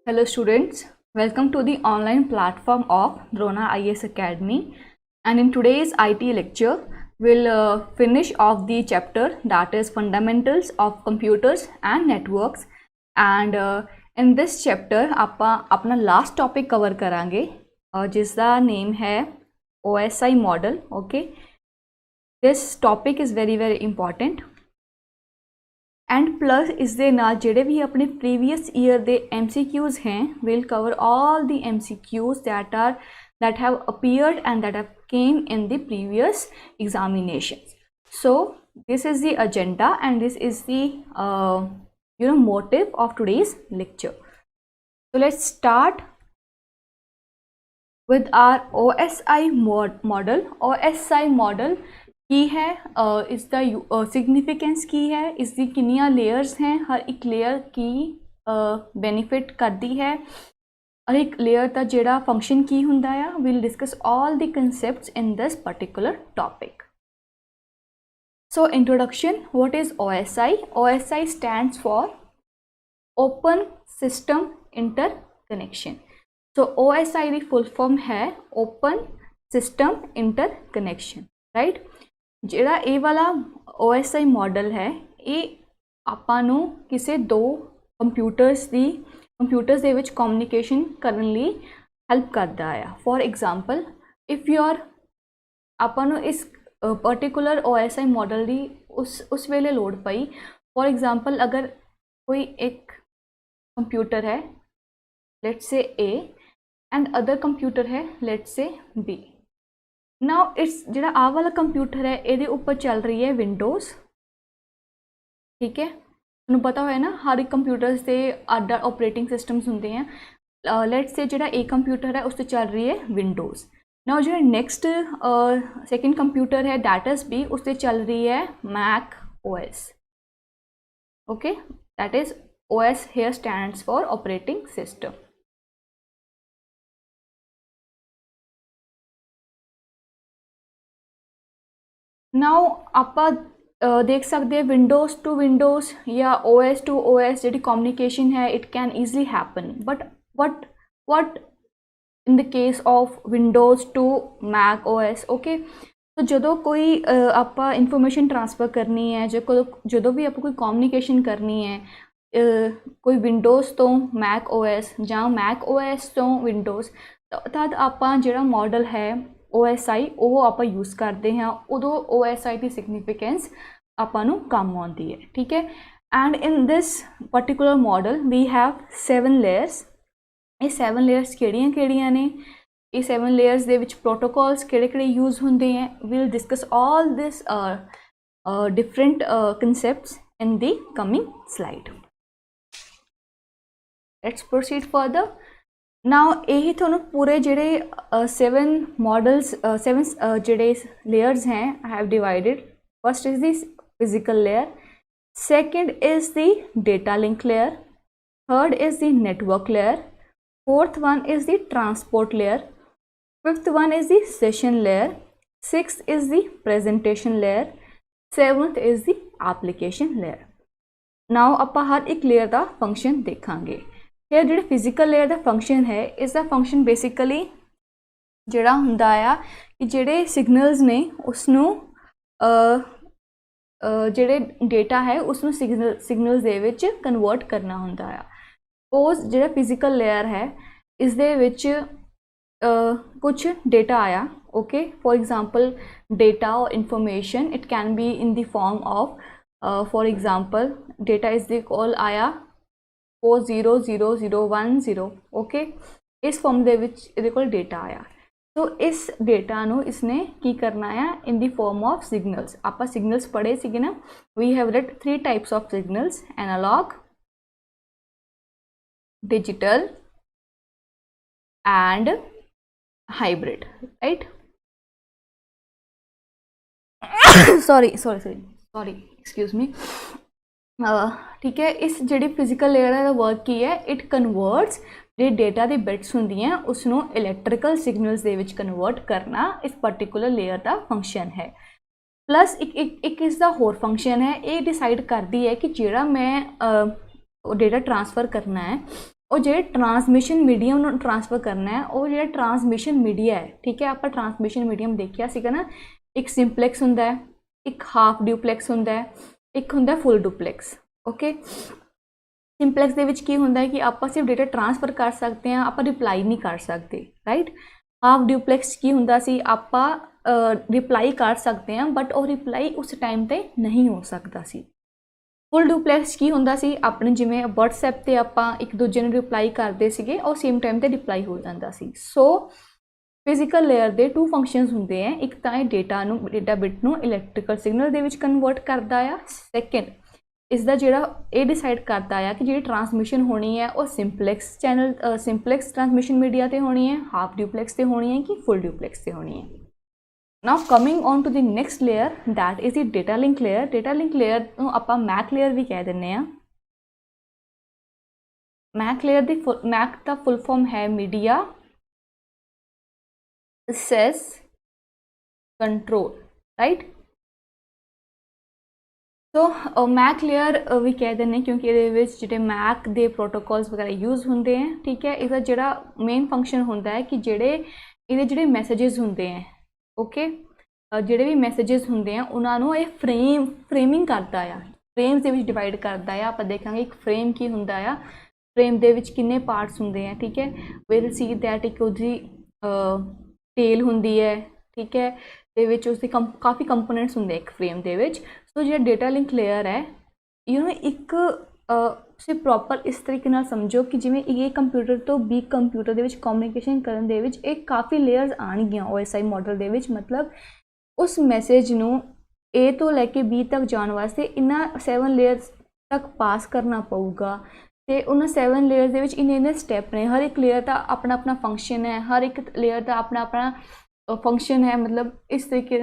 Hello students, welcome to the online platform of Drona IAS Academy, and in today's IT lecture we'll finish off the chapter that is fundamentals of computers and networks, and in this chapter ਆਪਾਂ अपना last topic cover करांगे जिसका name है OSI model. Okay, this topic is very important. And plus इस दे नाल जेडे भी अपने प्रीवियस ईयर दे MCQs हैं will cover all the MCQs that have appeared and that have came in the previous examinations. So this is the agenda and this is the motive of today's lecture. So let's start with our OSI model. OSI model की है इसका significance की है, इसकी कितनियां layers हैं, हर एक layer की benefit करती है, हर एक लेयर का जेड़ा फंक्शन की हुंदा है. we'll discuss all the concepts in this particular topic. So introduction, what is OSI? OSI stands for Open System Interconnection. So OSI की full form है Open System Interconnection, right? ਜਿਹੜਾ ਇਹ ਵਾਲਾ OSI मॉडल है ये ਆਪਾਂ ਨੂੰ ਕਿਸੇ ਦੋ ਕੰਪਿਊਟਰਸ ਦੇ ਵਿੱਚ ਕਮਿਊਨੀਕੇਸ਼ਨ ਕਰਨ ਲਈ ਹੈਲਪ ਕਰਦਾ ਆ. ਫॉर एग्जांपल ਇਫ ਯੂਰ ਆਪਾਂ ਨੂੰ ਇਸ ਪਾਰਟਿਕੂਲਰ OSI मॉडल ਦੀ ਉਸ ਵੇਲੇ ਲੋੜ ਪਈ. फॉर एग्जांपल अगर कोई एक कंप्यूटर है let's say A and other computer है let's say B. Now it's जो आ वाला कंप्यूटर है ये ऊपर चल रही है विंडोज़. ठीक है, तुहानूं पता होया ना हर एक कंप्यूटर्स से अड ऑपरेटिंग सिस्टम्स होंदे हैं. लेट्स से जो एक कंप्यूटर है उस पर चल रही है विंडोज़. नाउ जो नैक्सट सेकेंड कंप्यूटर है दैट इज़ बी, उस पर चल रही है Mac OS. Okay, that is OS here stands for operating system. Now ਆਪਾਂ देख सकते हैं विंडोज़ टू विंडोज़ या OS टू OS जी कम्युनिकेशन है it can easily happen. But what in the case of Windows to Mac OS. Okay, तो जो कोई आप इनफॉर्मेशन ट्रांसफ़र करनी है, जो भी आप कोई कम्युनिकेशन करनी है कोई विंडोज़ तो मैक OS या मैक OS तो विंडोज़, तद आप जो मॉडल है OSI वो आप यूज़ करते हैं उदों OSI की सिग्निफिकेंस आपां नूं काम आउंदी है. ठीक है, and in this particular model we have 7 layers. ये 7 लेयर्स किहड़ियां ने, ये 7 लेयर्स दे विच प्रोटोकॉल्स किहड़े यूज़ होंदे हैं. We'll discuss all this different concepts in the coming slide. Let's proceed further. Now यही थोनों पूरे जेडे 7 मॉडल्स 7 जेडे लेयर्स हैं have divided. First is the physical layer, second is the data link layer, third is the network layer, fourth one is the transport layer, fifth one is the session layer, sixth is the presentation layer, seventh is the application layer. Now आपां हर एक layer का function देखांगे. फिर जो physical layer का function है इसका function basically जोड़ा हुंदा आ कि जोड़े सिग्नल्स ने उसनों जोड़े डेटा है उसनों सिग्नल्स दे विच कन्वर्ट करना हुंदा आ. सपोज जो फिजिकल लेयर है इस दे विच कुछ डेटा आया. ओके, फॉर एग्जांपल डेटा और information it can be in the form of for example data is the call आया 400010. ओके, इस फॉर्म दे विच इहदे कोल डेटा आया. तो इस डेटा नूं इसने की करना है in the form of signals. आपां सिग्नल्स पढ़े सीगे ना, we have read 3 types of signals, analog, digital and hybrid, right. Sorry excuse me. ठीक है, इस जी फिजिकल लेयर का वर्क की है इट कन्वर्ट्स जो डेटा के बिट्स होंदियां उसनों इलैक्ट्रिकल सिग्नल्स दे विच कन्वर्ट करना इस पर्टिकुलर लेयर का फंक्शन है. प्लस एक इसका होर फंक्शन है, ये डिसाइड करती है कि जोड़ा मैं डेटा ट्रांसफ़र करना है और जो ट्रांसमिशन मीडियम ट्रांसफर करना है और जो ट्रांसमिशन मीडिया है, ठीक है, आप ट्रांसमिशन मीडियम देखिया सीगा ना, एक सिंपलैक्स हुंदा है, एक हाफ ड्यूप्लैक्स हुंदा है, एक हुंदा है फुल डुप्लैक्स। ओके, सिंपलैक्स दे विच की हुंदा है कि आप सिर्फ डेटा ट्रांसफर कर सकते हैं, आप रिप्लाई नहीं कर सकते, राइट। हाफ ड्यूप्लैक्स की हुंदा सी, आप रिप्लाई कर सकते हैं बट वो रिप्लाई उस टाइम ते नहीं हो सकता सी। फुल डुप्लैक्स की हुंदा सी, अपने जिवें WhatsApp ते आपां एक दूजे नूं रिप्लाई करदे सीगे और सेम टाइम ते रिप्लाई हो जांदा सी। सो फिजिकल लेयर दे टू फंक्शनस हुंदे हैं, एक तां डेटा नूं, डेटा बिट नूं इलैक्ट्रिकल सिग्नल दे विच कन्वर्ट करदा आ, सैकेंड इसका जिहड़ा ये डिसाइड करता है कि जी ट्रांसमिशन होनी है और simplex channel simplex transmission media ते होनी है, हाफ ड्यूप्लैक्स ते होनी है कि फुल ड्यूप्लैक्स ते होनी है। Now coming on to the next layer, that is the data link layer। data link layer ਨੂੰ ਆਪਾਂ MAC layer भी कह ਦਿੰਦੇ ਆ। MAC layer ਦੀ MAC ਦਾ full form है media access control, right। तो MAC layer भी कह ਦਿੰਦੇ क्योंकि ਇਹਦੇ ਵਿੱਚ ਜਿਹੜੇ MAC ਦੇ protocols वगैरह यूज़ ਹੁੰਦੇ हैं, ठीक है। इसका ਜਿਹੜਾ मेन फंक्शन ਹੁੰਦਾ है कि ਜਿਹੜੇ ਇਹਦੇ ਜਿਹੜੇ मैसेजेस ਹੁੰਦੇ हैं, ओके, ਜਿਹੜੇ भी मैसेजेस ਹੁੰਦੇ हैं उन्होंने ये फ्रेमिंग करता है, फ्रेम्स ਦੇ ਵਿੱਚ डिवाइड करता है। आप देखेंगे एक फ्रेम की ਹੁੰਦਾ है, फ्रेम ਦੇ ਵਿੱਚ किन्ने पार्ट्स ਹੁੰਦੇ हैं, ठीक है। विल सी दैट एक उसकी टेल ਹੁੰਦੀ है, ठीक है, ਦੇ ਵਿੱਚ ਉਸਦੇ काफ़ी कंपोनेंट्स ਹੁੰਦੇ एक फ्रेम ਦੇ ਵਿੱਚ। सो जो डेटा लिंक लेयर है, यू नो एक से प्रॉपर इस तरीके नाल समझो कि जिवें ए कंप्यूटर तो बी कंप्यूटर दे विच कम्युनिकेशन करन दे विच एक काफ़ी लेयर्स आणगियां OSI मॉडल दे विच। मतलब उस मैसेज नूं ए तो लैके बी तक जाण वास्ते इन्हां 7 लेयर्स तक पास करना पऊगा ते उन्हां 7 लेयर्स दे विच इन्ने स्टैप ने। हर एक लेयर दा अपना अपना फंक्शन है, हर एक लेयर दा अपना अपना फंक्शन है। मतलब इस तरीके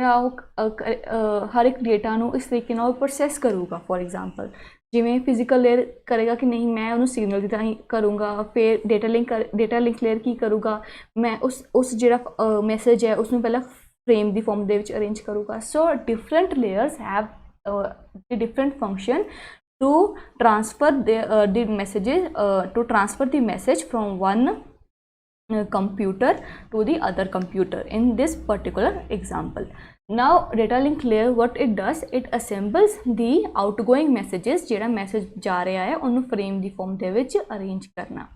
हर एक डेटा नूं इस तरीके नाल प्रोसैस करूगा। फॉर एग्जाम्पल जिमें फिजिकल लेयर करेगा कि नहीं, मैं उन्होंने सिग्नल की तरह ही करूँगा। फिर डेटा लिंक लेयर की करूँगा, मैं उस जिहड़ा मैसेज है उसमें पहला फ्रेम की फॉर्म दे विच अरेंज करूँगा। So different layers have different function to transfer the messages, to transfer the message from one computer to the other computer in this particular example। now data link layer what it does, it assembles the outgoing messages, जेड़ा message जा रहा है उन्होंने frame की form दे विच arrange करना।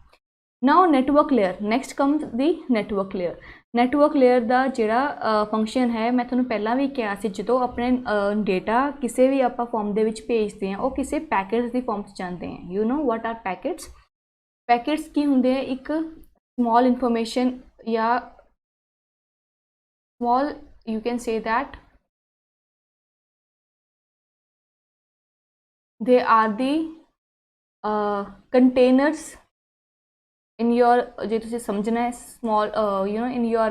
now network layer, next comes the network layer। network layer ਦਾ ਜਿਹੜਾ function है, मैं तुहानूं पहला भी कहा सी, जो अपने डेटा किसी भी आप फॉर्म दे विच भेजते हैं वो किसी पैकेट्स की फॉर्म जाते हैं। You know what are packets. Packets की होंगे एक small information या small, you can say that they are the containers in your, जे तुसीं समझना है small you know in your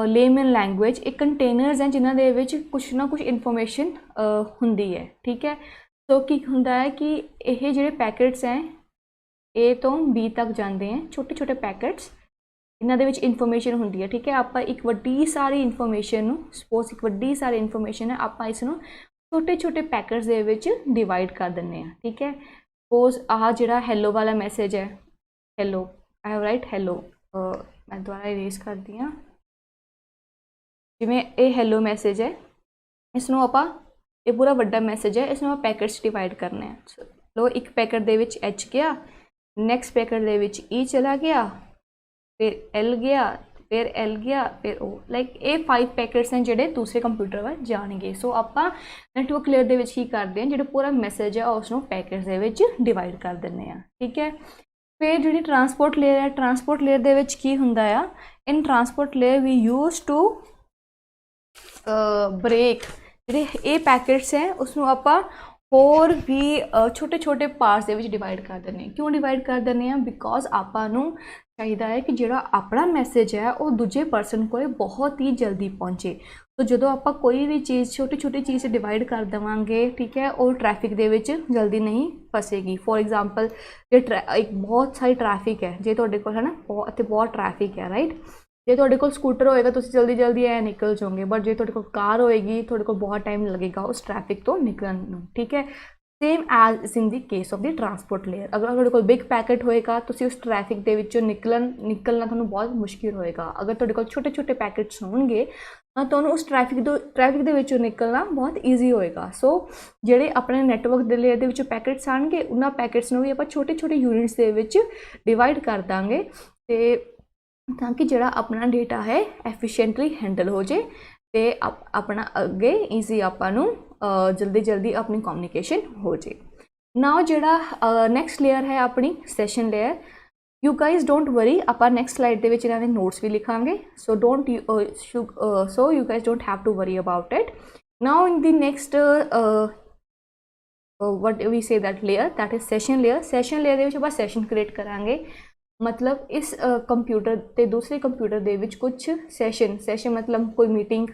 layman language, एक containers हैं जिन्हां दे विच कुछ ना कुछ information हुंदी है, ठीक है। तो की हुंदा है कि ये जिहड़े पैकेट्स हैं ए तो बी तक जाते हैं, छोटे छोटे पैकेट्स, इन्हां दे विच इन्फॉर्मेशन होंदी है, ठीक है। आप एक वड्डी सारी इन्फॉर्मेशन, सपोज एक वड्डी सारी इन्फॉर्मेशन है, आप इसनूं छोटे छोटे पैकेट्स दे विच डिवाइड कर दिंदे हैं, ठीक है। सपोज आह जिहड़ा हैलो वाला मैसेज है, hello, I have right hello, मैं दोबारा इरेज करदी हां। जिवें ये हैलो मैसेज है, इसनूं आपां, ये पूरा वड्डा मैसेज है, इसनूं आप पैकेट्स डिवाइड करने हैं। लो एक पैकेट दे विच एच गया, नैक्सट पैकेट दे विच ई चला गया, फिर एल गया, फिर एल गया, फिर ओ, लाइक ये 5 पैकेट्स हैं जिहड़े दूसरे कंप्यूटर वाल जाणगे। सो आपां नैटवर्क लेयर दे विच की करदे हैं, जिहड़ा पूरा मैसेज है उसनूं पैकेट्स दे विच डिवाइड कर दिंदे आ, ठीक है। फिर जिहड़ी ट्रांसपोर्ट लेयर है, ट्रांसपोर्ट लेयर दे विच की हुंदा आ, in transport layer we use to break जिहड़े ये पैकेट्स हैं उसनूं आपां होर भी छोटे छोटे पार्ट्स दे विच डिवाइड कर देने। क्यों डिवाइड कर देने हैं? बिकॉज आपां नूं चाहिदा है कि जिहड़ा अपना मैसेज है वो दूजे परसन को बहुत ही जल्दी पहुँचे। तो जो आपां कोई भी चीज़ छोटी छोटी चीज़ डिवाइड कर देवांगे, ठीक है, और ट्रैफिक दे विच जल्दी नहीं फसेगी। फॉर एग्जाम्पल जे एक बहुत सारी ट्रैफिक है, जे तुहाडे कोल है ना बहुत ट्रैफिक है, राइट, जे तुहाडे कोल स्कूटर होएगा तो जल्दी जल्दी ऐ निकल जाओगे, बट जे तुहाडे कोल कार होएगी तुहाडे कोल बहुत टाइम लगेगा उस ट्रैफिक तो निकलण नूं, ठीक है। Same as in the case of the transport layer. अगर ਤੁਹਾਡੇ ਕੋਲ ਬਿਗ ਪੈਕਟ ਹੋਏਗਾ ਤੁਸੀਂ ਉਸ ਟ੍ਰੈਫਿਕ ਦੇ ਵਿੱਚੋਂ ਨਿਕਲਣਾ ਤੁਹਾਨੂੰ ਬਹੁਤ ਮੁਸ਼ਕਿਲ ਹੋਏਗਾ। ਅਗਰ ਤੁਹਾਡੇ ਕੋਲ ਛੋਟੇ ਛੋਟੇ ਪੈਕਟਸ ਹੋਣਗੇ ਤਾਂ ਤੁਹਾਨੂੰ ਉਸ ਟ੍ਰੈਫਿਕ ਦੇ ਵਿੱਚੋਂ ਨਿਕਲਣਾ ਬਹੁਤ ਈਜ਼ੀ ਹੋਏਗਾ। ਸੋ ਜਿਹੜੇ ਆਪਣੇ ਨੈਟਵਰਕ ਦੇ ਲੇਅਰ ਦੇ ਵਿੱਚੋਂ ਪੈਕਟਸ ਆਣਗੇ ਉਹਨਾਂ ਪੈਕਟਸ ਨੂੰ ਵੀ ਆਪਾਂ ਛੋਟੇ ਛੋਟੇ ਯੂਨਿਟਸ ਦੇ ਵਿੱਚ ਡਿਵਾਈਡ ਕਰ ਦਾਂਗੇ ਤੇ ਤਾਂ ਕਿ ਜਿਹੜਾ ਆਪਣਾ ਡੇਟਾ ਹੈ ਐਫੀਸ਼ੀਐਂਟਲੀ ਹੈਂਡਲ ਹੋ ਜੇ ਤੇ ਆਪਣਾ ਅੱਗੇ ਈਜ਼ੀ ਆਪਾਂ ਨੂੰ जल्दी अपनी कम्युनिकेशन हो जाए। नाउ जोड़ा नैक्सट लेयर है अपनी session layer. You guys don't worry, आप नैक्सट स्लाइड के इन्होंने नोट्स भी लिखांगे, so you guys don't have to worry about it. Now in the next what we say that layer, that is session layer. Session layer आप session create करांगे, मतलब इस computer ते दूसरे कंप्यूटर दे विच कुछ सैशन मतलब कोई मीटिंग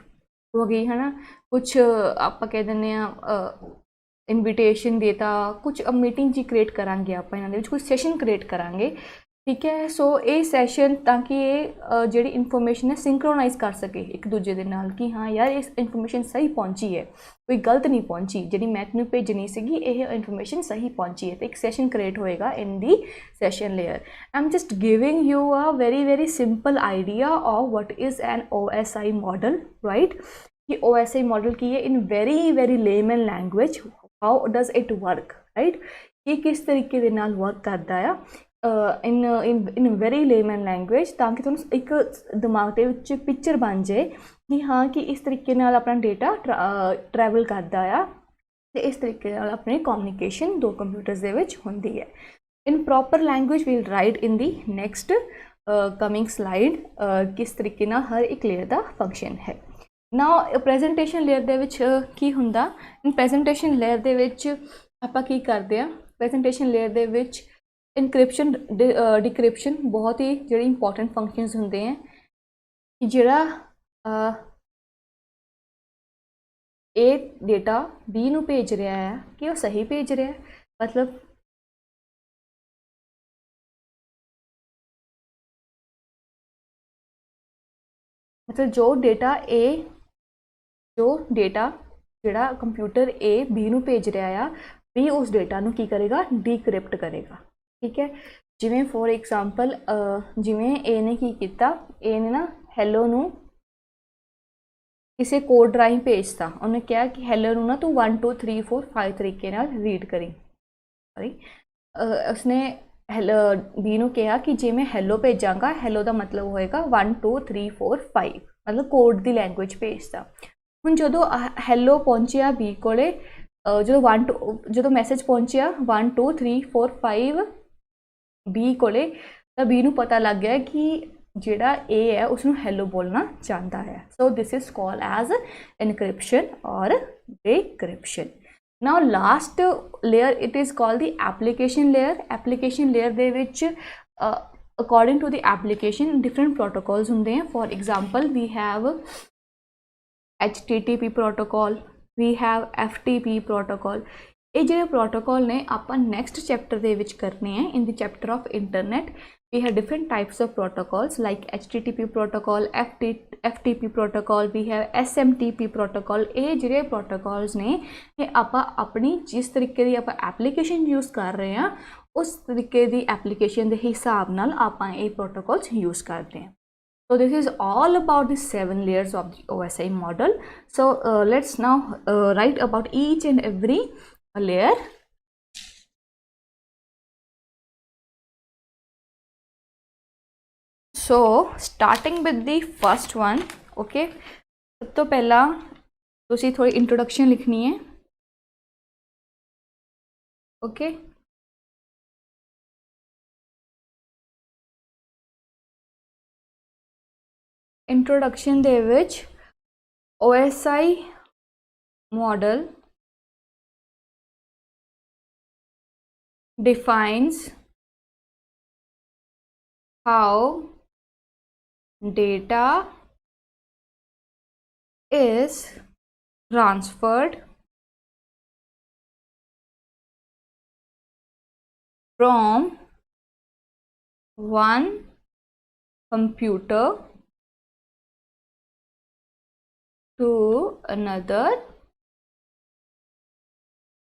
हो गई है ना, कुछ आप कह दें इनविटेशन देता, कुछ मीटिंग जी क्रिएट करांगे आप इन्होंने कुछ सैशन क्रिएट करांगे, ठीक है। सो ये सैशन ताकि ये जी इनफॉर्मेशन है सिंक्रोनाइज कर सके एक दूजे के नाल कि हाँ यार इस इनफॉर्मेशन सही पहुँची है, कोई गलत नहीं पहुँची, जी मैं तेन भेजनी सी ये इनफॉर्मेशन सही पहुँची है, तो एक सैशन क्रिएट होएगा in the session layer. I am just giving you a very simple idea of what is an OSI model, right. कि OSI मॉडल की है in very layman language, how does it work, right. ये किस तरीके के नाल work करता है इन वेरी लेमन लैंग्वेज, ताकि तुम एक दिमाग के पिक्चर बन जाए कि हाँ कि इस तरीके नाल अपना डेटा ट्रैवल करता है तो इस तरीके नाल अपनी कम्युनिकेशन दो कंप्यूटर्स दे विच होंदी है। In proper language will write in the next coming slide किस तरीके नाल हर एक लेयर का फंक्शन है। नाउ प्रेजेंटेशन लेयर दे विच की हुंदा, इन प्रेजेंटेशन लेयर दे विच आपां की करदे आ, प्रेजेंटेशन लेयर दे विच इनक्रिप्शन डिक्रिप्शन बहुत ही जो इंपॉर्टेंट फंक्शनस होंगे हैं कि जोड़ा ए डेटा बी नू भेज रहा है कि वो सही भेज रहा है, मतलब जो डेटा जोड़ा कंप्यूटर ए बी नू भेज रहा है, बी उस डेटा नू की करेगा डिक्रिप्ट करेगा, ठीक है। जिमें फॉर एग्जाम्पल जिमें ए ने की किया, ए ने ना हैलो नू किसी कोड राही भेजता, उन्हें कहा कि हैलो नू ना तू 1 2 3 4 5 तरीके नाल रीड करी, सॉरी उसने हैलो बी नू कहा कि जे मैं हैलो भेजांगा, हैलो का मतलब होएगा 1 2 3 4 5, मतलब कोड की लैंग्वेज भेजता। हुण जदों हैलो पहुंचिया बी कोले, जो मैसेज पहुंचिया 1 2 3 4 5 बी कोले, तो बी नू पता लग गया कि जिहड़ा ए है उसनू हैलो बोलना चाहता है। So this is called as encryption और decryption. Now last layer it is called the application layer. Application layer दे विच according to the application different protocols होंगे हैं। For example we have HTTP protocol, we have FTP protocol. ये जो protocol ने आप next chapter के करने हैं in the chapter of internet. We have different types of protocols like HTTP protocol, FTP protocol, we have SMTP protocol. ये जो protocols ने ये आप अपनी जिस तरीके की आप एप्लीकेशन यूज़ कर रहे हैं उस तरीके की एप्लीकेशन के हिसाब नाल आप ये प्रोटोकॉल्स यूज़ करते हैं। So this is all about the 7 layers of the OSI model. So let's now write about each and every layer. So starting with the first one, okay, सब तो पहला तुसी थोड़ी इंट्रोडक्शन लिखनी है, okay। Introduction they which OSI model defines how data is transferred from one computer to another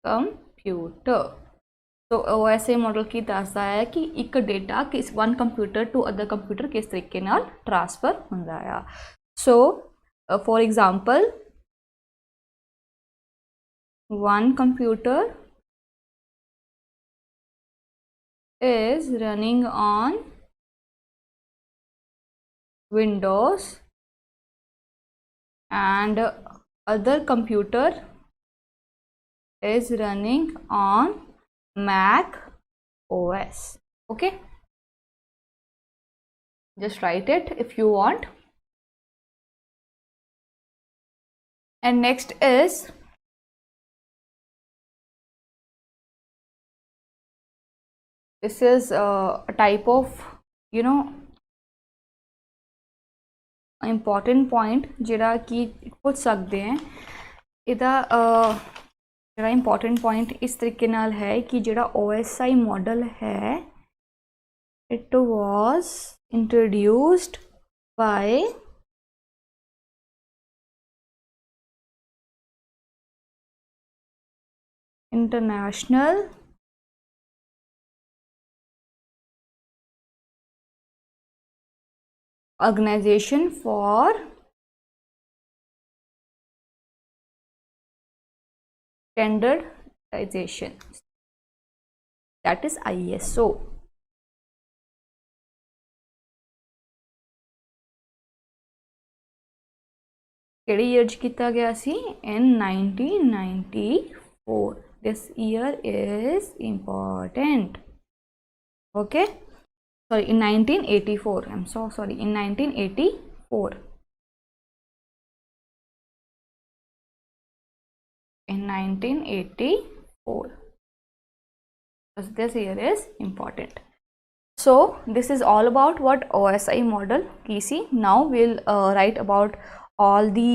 computer. Computer. तो OSI model की दसदा है कि एक डेटा किस one computer to other computer किस तरीके नाल ट्रांसफर हुंदा है। So for example one computer is running on Windows and other computer is running on Mac OS. Okay, just write it if you want. And next is this is a type of important point जिहड़ा कि पुछ सकते हैं। इहदा जिहड़ा important point इस तरीके नाल है कि जिहड़ा OSI मॉडल है it was introduced by international Organization for Standardization, that is ISO. किहड़े ईयर च कीता गया सी? In 1994. This year is important. Okay. Sorry, in 1984. I'm so sorry, in 1984. In 1984. This year is important. So this is all about what OSI model KC. Now we'll write about all the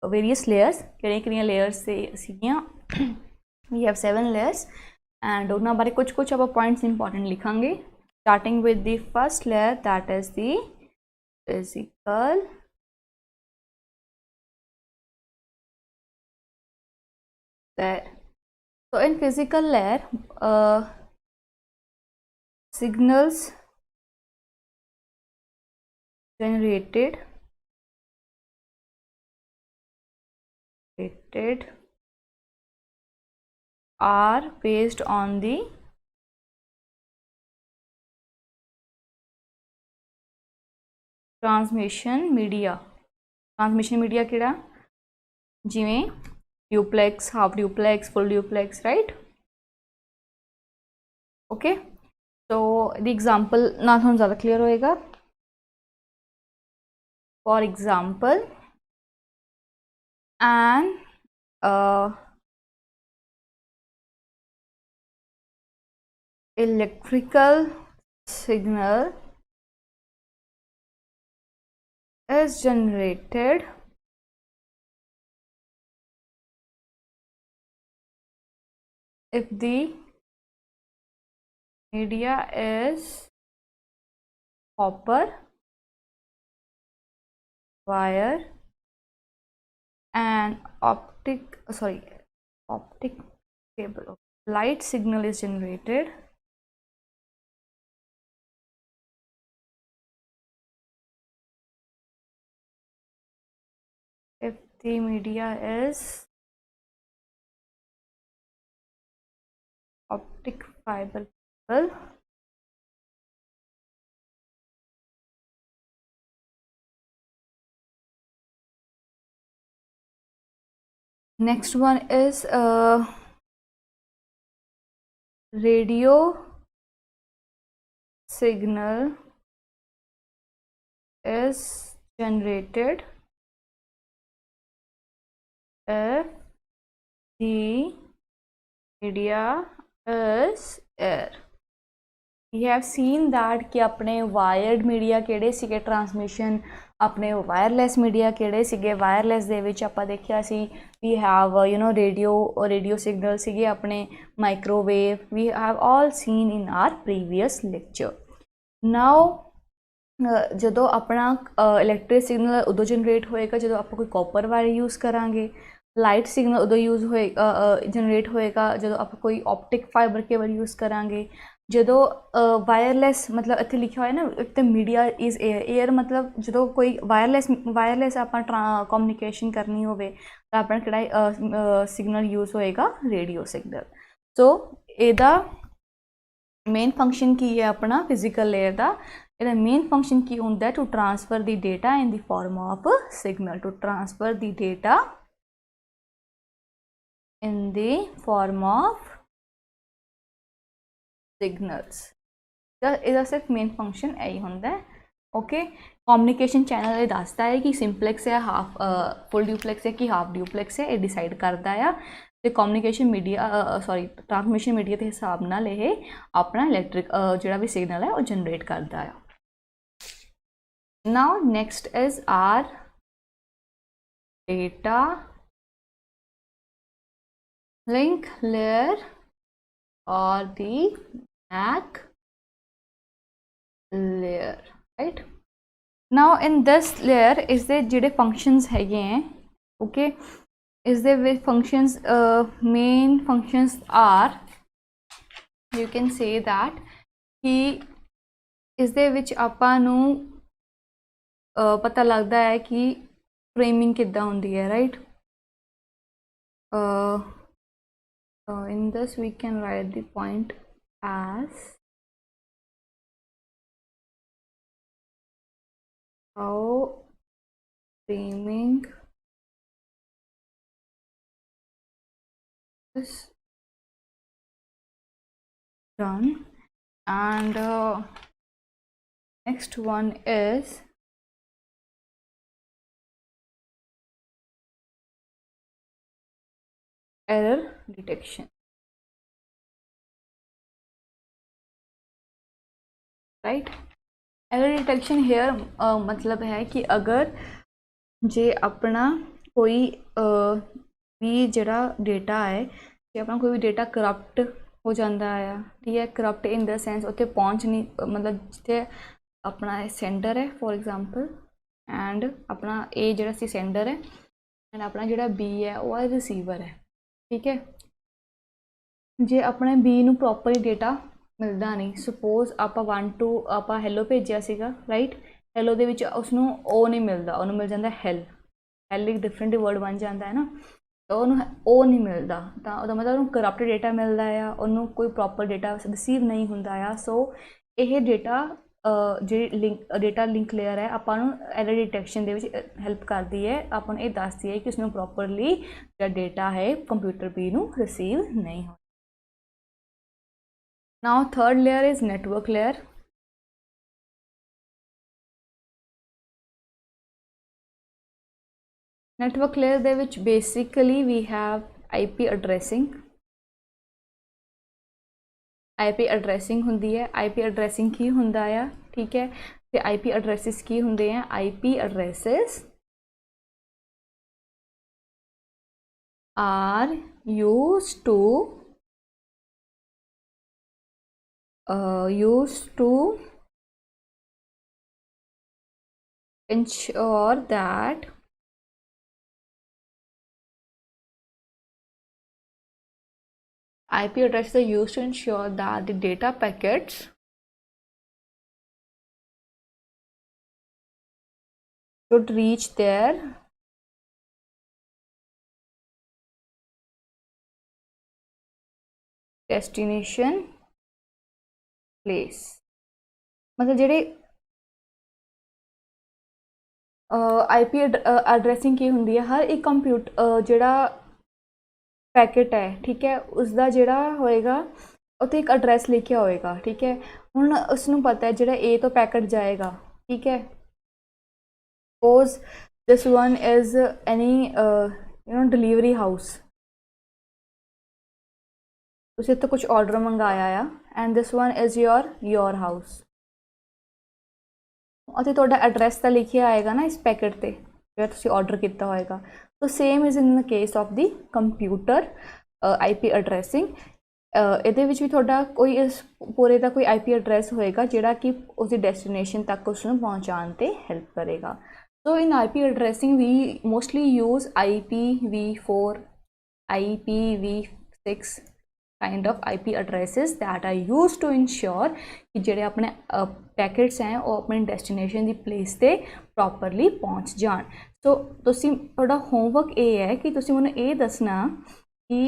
various layers. किहड़ियां layers से सीगियां? We have 7 layers and उन्हां बारे कुछ आप points important लिखांगे. Starting with the first layer, that is the physical layer. So in physical layer, signals generated are based on the transmission media किहड़ा? जिवें duplex, half duplex, full duplex, right? Okay, तो the example ना थोड़ा ज़्यादा clear होएगा. For example an electrical signal is generated if the media is copper wire and optic cable. Light signal is generated if the media is optic fiber cable. Next one is radio signal is generated if the media is air. We have seen that कि अपने wired media किहड़े सीगे transmission, अपने wireless media किहड़े सीगे. Wireless दे विच आपां देखिया सी वी हैव रेडियो सिग्नल सीगे, अपने microwave. We have all seen in our previous lecture. Now जदों अपना इलैक्ट्रिक सिग्नल उदों जनरेट होएगा जदों आपां कोई कॉपर वायर यूज़ करांगे. लाइट सिग्नल उदों यूज़ होएगा जनरेट होएगा जो आप कोई ऑप्टिक फाइबर केबल यूज़ करांगे। जो वायरलैस मतलब इत्थे लिखा हुआ है ना इत्ते मीडिया इज़ एयर मतलब जो कोई वायरलैस आप कम्युनिकेशन करनी होवे तो अपना किहड़ा सिग्नल यूज़ होएगा रेडियो सिग्नल। सो इहदा मेन फंक्शन की है अपना फिजिकल लेयर का। इहदा मेन फंक्शन की होंदा है to transfer the data in the form of signal, to transfer the data in the form of signals। इसका सिर्फ मेन फंक्शन यही होंदा है। ओके, कम्युनिकेशन चैनल ये दसदा है कि सिंपलैक्स है, हाफ फुल ड्यूप्लैक्स है कि हाफ ड्यूप्लैक्स है, ये डिसाइड करता है। तो communication media sorry transmission media के हिसाब नाल ये अपना इलैक्ट्रिक जिहड़ा भी सिग्नल है वो जनरेट करता है। Now next is our data link layer or the MAC layer, right? Now in this layer is the जिहड़े functions हैगे हैं, okay, is the with functions main functions are, you can say that कि इस दे विच आपां नूं पता लगदा है कि फ्रेमिंग किद्दां हुंदी है, right? In this we can write the point as how framing is done, and next one is error detection, right? error detection here मतलब है कि अगर जे अपना कोई भी जिहड़ा डेटा है कि अपना कोई भी डेटा करप्ट हो जाता है, ठीक है, करप्ट इन द सेंस उत्थे पहुँच नहीं मतलब जिथे अपना सेंडर है फॉर एग्जाम्पल एंड अपना ए जिहड़ा सी सेंडर है एंड अपना जिहड़ा बी है वो रिसीवर है, ठीक है। जे अपने बी नूं प्रॉपरली डेटा मिलता नहीं, सपोज आप 1 2 आप हैलो भेजिया सीगा, राइट, हैलो दे विच उसनूं ओ नहीं मिलता, उन्होंने मिल जाता हैल, हैल एक डिफरेंट वर्ड बन जाता है ना, तो उन्होंने ओ नहीं मिलता, तो उसका मतलब उन्होंने करप्ट डेटा मिलता है, उन्होंने कोई प्रॉपर डेटा रिसीव नहीं होंदा है। सो यह डेटा जी डेटा लिंक लेयर है आपां नूं error detection they which help करती है, आपां नूं ये दसदी है कि उसमें प्रॉपरली जो डेटा है कंप्यूटर बी नूं रिसीव नहीं हो। Now third layer is network layer। Network layer they which basically we have IP addressing। IP addressing हुंदी है, IP addressing की हुंदा है, ठीक है, ते IP addresses की हुंदे हैं, IP addresses are used to ensure that IP addresses are used to ensure that the data packets should reach their destination place। मतलब जेह्ड़े IP एड्रैसिंग की हुंदी है, हर एक कंप्यूटर जिहड़ा पैकेट है, ठीक है, उसका जिहड़ा होएगा उत्ते एक एड्रैस लिखिया होएगा, ठीक है। हुण उसनूं पता है जिहड़ा ए तो पैकेट जाएगा, ठीक है, suppose this one is any delivery house, तुसीं तो कुछ ऑर्डर मंगाया आ and this one is your house, उत्ते तुहाडा एड्रैस तो लिखिया आएगा ना इस पैकेट ते जिहड़ा तुसीं ऑर्डर किया होएगा। तो same is in the case of the computer IP एड्रैसिंग। ਇਹਦੇ ਵਿੱਚ भी ਤੁਹਾਡਾ कोई इस पूरे का कोई IP एड्रैस होएगा जिहड़ा कि उसकी डेस्टिनेशन तक उसनूं पहुँचाने ते हेल्प करेगा। So in IP addressing, we mostly use IPv4, IPv6 kind of IP addresses that are used to ensure कि ਜਿਹੜੇ ਆਪਣੇ पैकेट्स हैं वो अपने destination ਦੀ place ਤੇ properly पहुँच जान। सो तुसी थोड़ा homework ये है कि तुसी मैनूं ये दसना कि,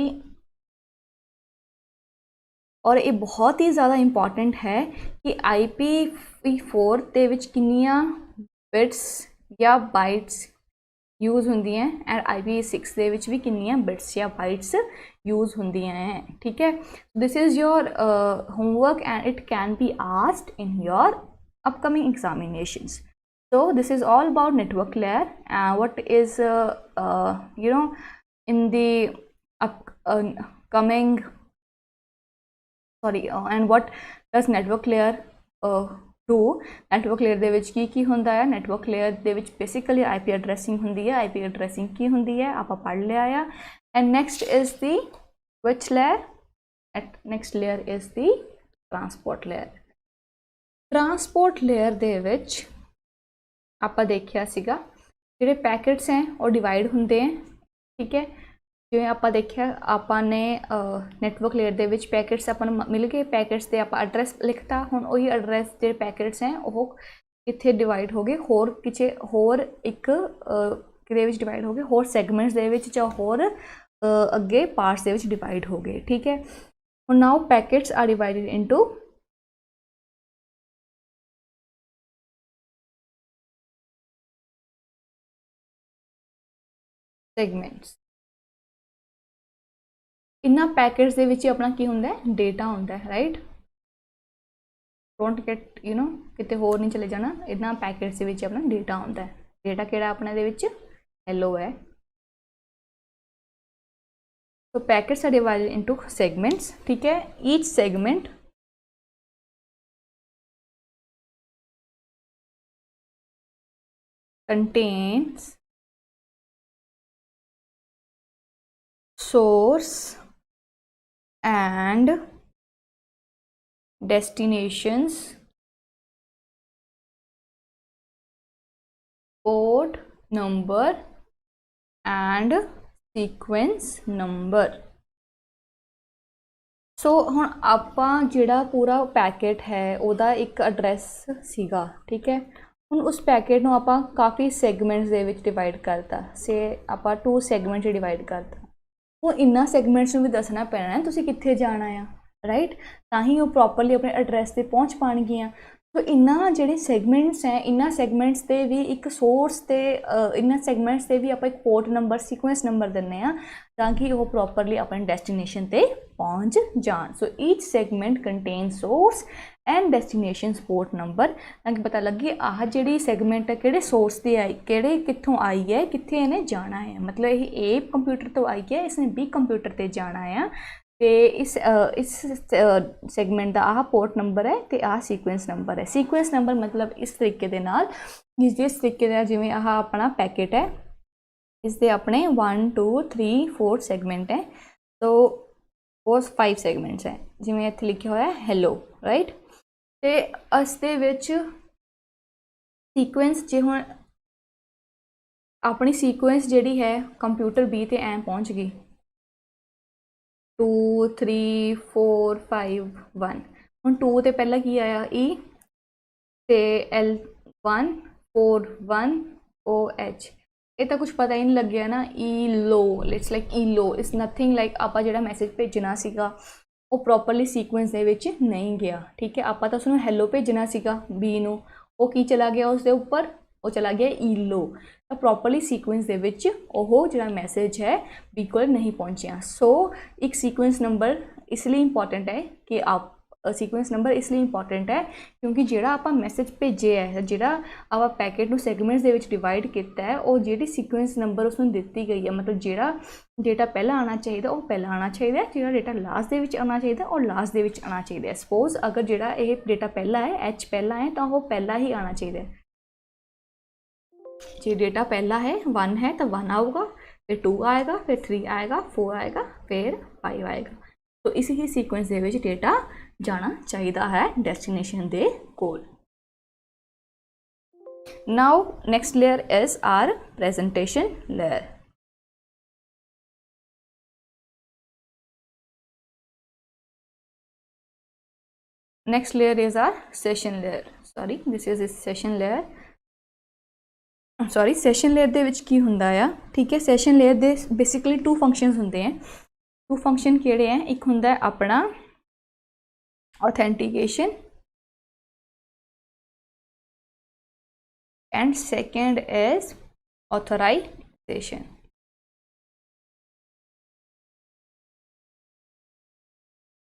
और ये बहुत ही ज़्यादा इंपॉर्टेंट है कि IPv4 ਦੇ ਵਿੱਚ ਕਿੰਨੀਆਂ बिट्स या बाइट्स यूज़ होंदियां एंड IPv6 ਦੇ ਵਿੱਚ भी किन्नियां बिट्स या बाइट्स यूज़ होंदियां हैं। ठीक है, this is your homework and it can be asked in your upcoming examinations. So this is all about network layer and what is you know, in the upcoming and what does network layer do। network layer ਦੇ ਵਿੱਚ ਕੀ ਹੁੰਦਾ ਹੈ, network layer ਦੇ ਵਿੱਚ basically IP addressing ਹੁੰਦੀ ਹੈ। IP addressing ਕੀ ਹੁੰਦੀ ਹੈ ਆਪਾਂ ਪੜ੍ਹ ਲਿਆ ਆ। and next is the which layer, next layer is the transport layer। transport layer ਦੇ ਵਿੱਚ ਆਪਾਂ ਦੇਖਿਆ ਸੀਗਾ ਜਿਹੜੇ ਪੈਕੇਟਸ ਹੈ ਉਹ ਡਿਵਾਈਡ ਹੁੰਦੇ ਹੈ। ਠੀਕ ਹੈ, ਜਿਵੇਂ ਆਪਾਂ ਦੇਖਿਆ ਆਪਾਂ ਨੇ ਨੈਟਵਰਕ ਲੇਅਰ ਦੇ ਵਿੱਚ ਪੈਕੇਟਸ ਆਪਾਂ ਨੂੰ ਮਿਲ ਗਏ, ਪੈਕੇਟਸ ਤੇ ਆਪਾਂ ਐਡਰੈਸ ਲਿਖਤਾ। ਹੁਣ ਉਹੀ ਐਡਰੈਸ ਜਿਹੜੇ ਪੈਕੇਟਸ ਹੈ ਉਹ ਕਿੱਥੇ ਡਿਵਾਈਡ ਹੋ ਗਏ, ਹੋਰ ਕਿਤੇ ਹੋਰ ਇੱਕ ਕਿਹਦੇ ਵਿੱਚ ਡਿਵਾਈਡ ਹੋ ਗਏ, ਹੋਰ ਸੈਗਮੈਂਟਸ ਦੇ ਵਿੱਚ ਜਾਂ ਹੋਰ ਅੱਗੇ ਪਾਰਟਸ ਦੇ ਵਿੱਚ ਡਿਵਾਈਡ ਹੋ ਗਏ। ਠੀਕ ਹੈ, ਹੁਣ now packets are divided into segments. इन्ना पैकेट्स दे विच अपना की हुंदा है, डेटा हुंदा है, right. Don't get you know किते होर नहीं चले जाना। इन्ना पैकेट्स दे विच अपना डेटा हुंदा है। डेटा किहड़ा अपने दे विच हेलो है। तो packets are divided into segments. ठीक है, each segment contains source and destinations, port number and sequence number। So हुण आपां जिहड़ा पूरा पैकेट है उहदा एक एड्रैस सीगा। ठीक है, हुण उस पैकेट नूं आपां काफ़ी सैगमेंट्स दे विच डिवाइड करता। से आपां 2 सैगमेंट डिवाइड करता। वो इन्ना सैगमेंट्स भी दसना पैना है तुसीं कित्थे जाना है, राइट, तां वो प्रॉपरली अपने एड्रैस ते पहुँच पाणगियां। तो इन्ना जिहड़े सैगमेंट्स हैं, इन्ना सैगमेंट्स ते भी एक सोर्स ते इन्ना सैगमेंट्स ते भी आपां एक पोर्ट नंबर सीक्वेंस नंबर दिंदे आ ताकि वो प्रॉपरली अपने डेस्टिनेशन ते पहुँच जान। So each segment contain source and destination port number, ताकि पता लगे आह जिहड़ी सैगमेंट है किहड़े सोर्स ते आई, किहड़े कित्थों आई है, कित्थे इन्हें जाना है। मतलब ये ए कंप्यूटर तो आई है, इसने बी कंप्यूटर ते जाना है। तो इस सैगमेंट का आह पोर्ट नंबर है तो आह सीक्वेंस नंबर है। सीक्वेंस नंबर मतलब इस तरीके दे नाल जिस तरीके का जिवें आह अपना पैकेट है, इसके अपने 1 2 3 4 सैगमेंट है। तो वो 5 सैगमेंट्स हैं जिवें इत्थे लिखा हुआ है हेलो, राइट। तो इसदे विच सीक्वेंस जे हुण अपनी सीक्वेंस जिहड़ी है कंप्यूटर बी ते ऐ पहुँच गई 2 3 4 5 1। हुण 2 ते पहला की आया ई ते L1 4 1 OH। ये तो कुछ पता ही नहीं लग गया ना। Hello, it's like hello is nothing like आपां जिहड़ा मैसेज भेजना सीगा वो प्रॉपरली सीक्वेंस दे विच नहीं गया। ठीक है, आपां तां उसनूं हैलो भेजना सीगा बी नूं, वो की चला गया उसके ऊपर, वो चला गया ई लो। तो प्रॉपरली सीक्वेंस दे विच वो जिहड़ा मैसेज है बी कोल नहीं पहुंचिया। सो एक सीक्वेंस नंबर इसलिए इंपॉर्टेंट है कि आप सीक्वेंस नंबर इसलिए इंपॉर्टेंट है क्योंकि जिहड़ा आपां मैसेज भेजे है, जिहड़ा आपां पैकेट नूं सैगमेंट्स दे विच डिवाइड किया है, और जिहड़ी सीक्वेंस नंबर उसनूं दित्ती गई है, मतलब जिहड़ा डेटा पहला आना चाहिए वो पहला आना चाहिए, जिहड़ा डेटा लास्ट दे विच आना चाहिए और लास्ट दे विच आना चाहिए। सपोज अगर जिहड़ा ये डेटा पहला है H पहला है तो वो पहला ही आना चाहिए। जो डेटा पहला है 1 है तो 1 आऊगा, फिर 2 आएगा, फिर 3 आएगा, 4 आएगा, फिर 5 आएगा। तो इसी ही सीक्वेंस दे विच डेटा जाना चाहिए है destination they coal. Now next layer is our presentation layer. Next layer is our session layer. Sorry, this is a session layer. Sorry session layer ਦੇ ਵਿੱਚ ਕੀ ਹੁੰਦਾ ਆ ठीक है सैशन लेयर ਦੇ बेसिकली टू फंक्शनस ਹੁੰਦੇ हैं टू फंक्शन ਕਿਹੜੇ हैं एक ਹੁੰਦਾ है अपना authentication and second is authorization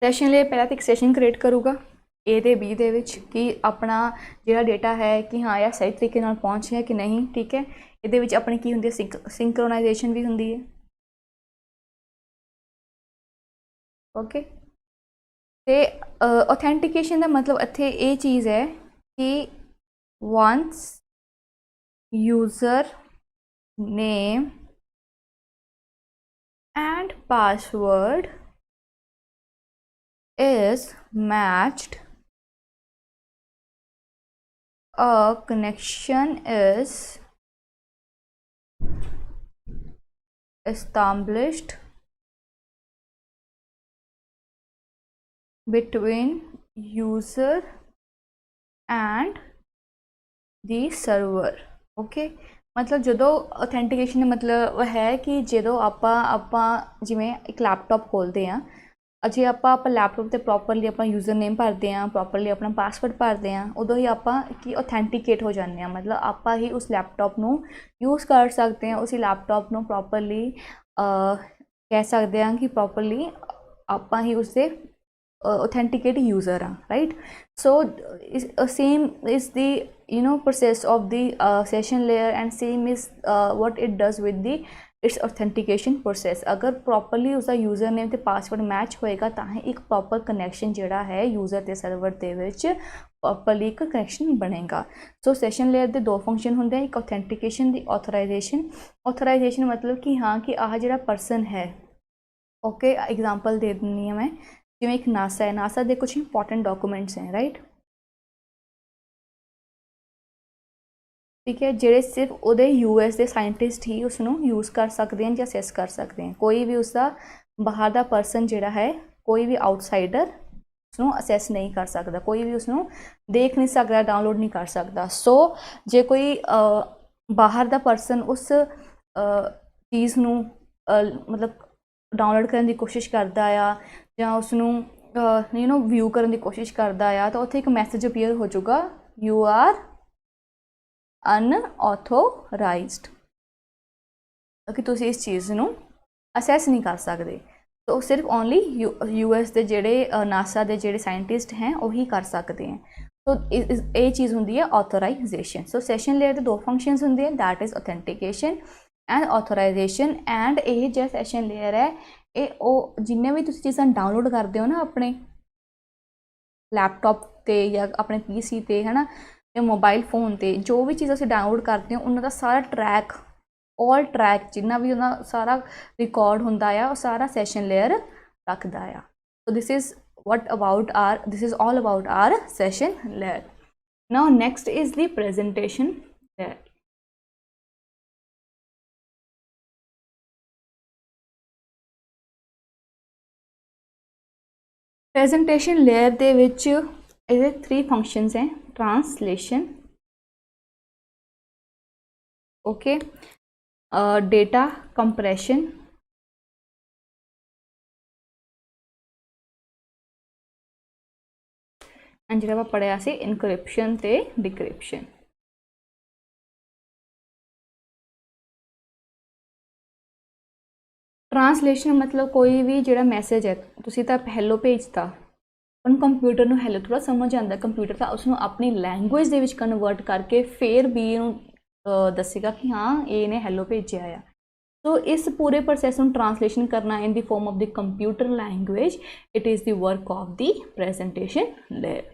session layer पहला तो एक सैशन क्रिएट करूँगा ए ते बी दे विच कि अपना जिहड़ा डेटा है कि हाँ यार सही तरीके नाल पहुँच है कि नहीं ठीक है इहदे विच अपनी की हुंदी है सिंक्रोनाइजेशन भी हुंदी है ओके ते ऑथेंटिकेशन का मतलब इत्थे ये चीज़ है कि once user name and password is matched, a connection is established between user and the server. Okay, मतलब जो ऑथेंटिकेशन मतलब है कि जो आप जिमें एक लैपटॉप खोलते हैं जे आप लैपटॉप से प्रॉपरली अपना यूज़र नेम भरते हैं प्रॉपरली अपना पासवर्ड भरते हैं उदों ही आप कि ऑथेंटिकेट हो जाते हैं मतलब आप ही उस लैपटॉप को यूज़ कर सकते हैं उसी लैपटॉप को प्रॉपरली कह सकते हैं कि प्रॉपरली आप ही उससे ऑथेंटिकेट यूज़र हाँ right so same is the process of the session layer and same is what it does with the it's authentication process अगर प्रॉपरली उसका यूज़र नेम तो पासवर्ड मैच होएगा तो ही एक प्रॉपर कनैक्शन जोड़ा है यूज़र के सर्वर के प्रॉपरली एक कनैक्शन बनेगा सो सैशन लेयर के दो फंक्शन होंगे एक ऑथेंटिकेशन दी ऑथराइजेशन मतलब कि हाँ कि आह जो परसन है ओके एग्जाम्पल दे दी मैं जिवें एक नासा है नासा के कुछ इंपॉर्टेंट डॉक्यूमेंट्स हैं राइट ठीक है जेडे सिर्फ उहदे यूएस के साइंटिस्ट ही उसनों यूज़ कर सकते हैं या असैस कर सकते हैं कोई भी उसका बाहर का परसन जिहड़ा है कोई भी आउटसाइडर उसनों असैस नहीं कर सकता कोई भी उसनों देख नहीं सकता डाउनलोड नहीं कर सकता सो जे कोई बाहर का परसन उस चीज़ नूं मतलब डाउनलोड करने की कोशिश करता या उसनों व्यू करने की कोशिश करता तो उत्थे एक मैसेज अपीयर हो जाऊगा यू आर अनऑथोराइज्ड कि तुसी इस चीज़ नूं असैस नहीं कर सकते तो सिर्फ ओनली यूएस के जेडे नासा के जेडे साइंटिस्ट हैं वही कर सकते हैं तो ये चीज़ होंगी है ऑथोराइजेशन सो सैशन लेयर के दो फंक्शंस होंगे हैं that is authentication and authorization and ये जो सैशन लेयर है ये जिन्ने भी तुसी चीज़ां डाउनलोड करते हो ना अपने लैपटॉप ते या अपने पीसी ते है ना या मोबाइल फोन ते जो भी चीज़ असीं डाउनलोड करते हैं उन्होंने सारा ट्रैक ऑल ट्रैक जिन्ना भी उन्होंने सारा रिकॉर्ड होंदा है वो सारा सैशन लेयर रखता है so this is what about our this is all about our session layer. Now next is the presentation layer. Presentation layer ਦੇ ਵਿੱਚ ਇਹਦੇ 3 functions हैं translation okay data compression and जो आप पढ़िया से इनक्रिप्शन ते डिक्रिप्शन ट्रांसलेशन मतलब कोई भी जो मैसेज है तुसी तो हैलो भेजता उन कंप्यूटर में हैलो थोड़ा समझ आता कंप्यूटर का उसको अपनी लैंगुएज के कन्वर्ट करके फिर भी दसेगा कि हाँ ये ने हैलो भेजा है तो इस पूरे प्रोसैस में ट्रांसलेशन करना इन the form of the computer language it is the work of the presentation layer.